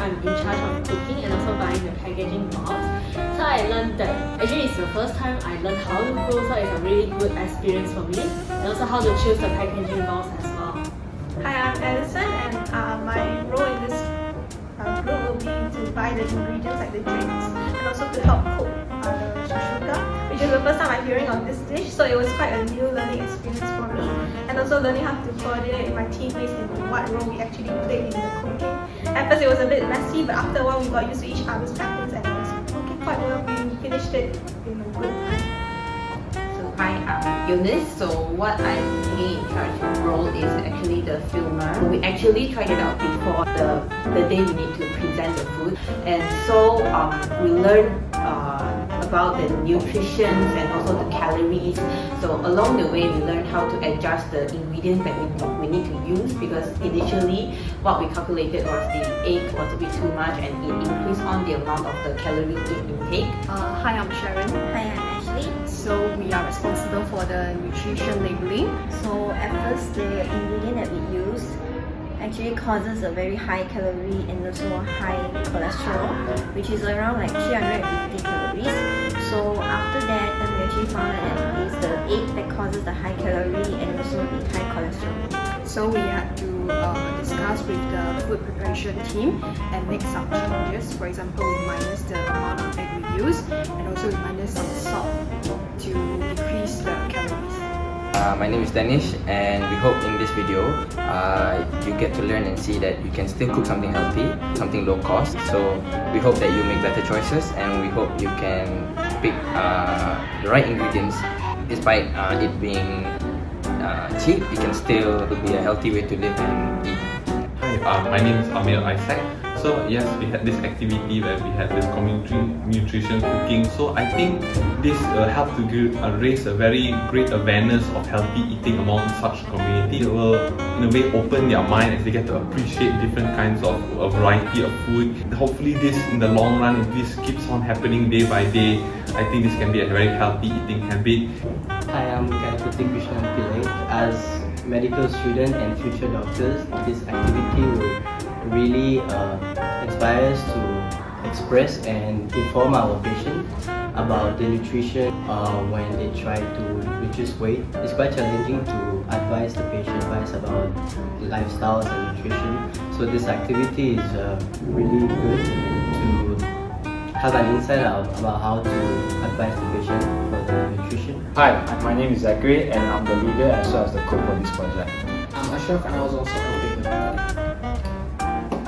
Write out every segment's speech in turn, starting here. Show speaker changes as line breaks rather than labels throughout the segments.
I'm in charge of cooking and also buying the packaging box. So I learned that actually it's the first time I learned how to cook, so it's a really good experience for me. And also how to choose the packaging box as well.
Hi, I'm Alison, and my role in this group will be to buy the ingredients like the drinks and also to help cook the shakshuka, which is the first time I'm hearing of this dish, so it was quite a new learning experience for me, and also learning how to coordinate with my teammates in what role we actually played in the cooking. At first it was a bit messy, but after a while we got used to each other's patterns and it was cooking quite well. We finished it in a good time.
Hi, I'm Eunice. So what I'm taking in charge of role is actually the filmer. We actually tried it out before the day we need to present the food, and so we learned about the nutrition and also the calories. So along the way we learned how to adjust the ingredients that we need to use, because initially what we calculated was the egg was a bit too much and it increased on the amount of the calorie intake.
Hi, I'm Sharon.
Hi, I'm Ashley.
So we are responsible for the nutrition labeling.
So at first, the ingredient that we use actually causes a very high calorie and also high cholesterol, which is around like 350 calories. So after that, then we actually found that it's the egg that causes the high calorie and also the high cholesterol.
So we had to discuss with the food preparation team and make some changes. For example, we minus the amount of egg we use and also we minus some salt to decrease the calories.
My name is Danish, and we hope in this video you get to learn and see that you can still cook something healthy, something low cost. So we hope that you make better choices, and we hope you can pick the right ingredients. Despite it being cheap, it can still be a healthy way to live and eat.
Hi, my name is Amir Isaac. So yes, we had this activity where we had this community nutrition cooking. So I think this helped to raise a very great awareness of healthy eating among such community. It will in a way open their mind as they get to appreciate different kinds of a variety of food. Hopefully this in the long run, if this keeps on happening day by day, I think this can be a very healthy eating habit.
Hi, I'm Ganapati Krishnan Pillai. As medical student and future doctors, this activity will really inspire us to express and inform our patients about the nutrition when they try to reduce weight. It's quite challenging to advise the patient about lifestyles and nutrition. So this activity is really good to have an insight about how to advise the patient for the nutrition.
Hi, my name is Zachary and I'm the leader as well as the coach for this project.
I'm Ashraf and I was also helping with that.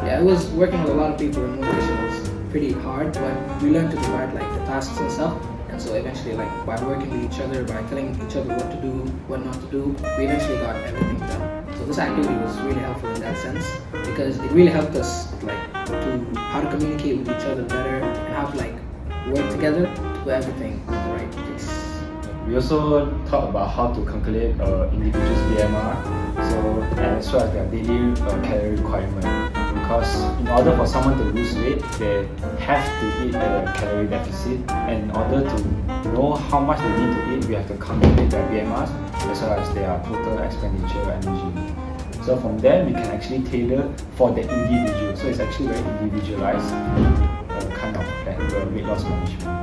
Yeah, I was working with a lot of people and nutrition was pretty hard, but we learned to divide like the tasks and stuff. And so eventually, like by working with each other, by telling each other what to do, what not to do, we eventually got everything done. So this activity was really helpful in that sense, because it really helped us like to how to communicate with each other better and how to like work together to put everything in the right place.
We also talked about how to calculate individuals' BMR, so as well as their daily calorie requirement. Because in order for someone to lose weight, they have to eat at a calorie deficit, and in order to know how much they need to eat, we have to calculate their BMRs as well as their total expenditure energy. So from there, we can actually tailor for the individual. So it's actually very individualized kind of plan, weight loss management.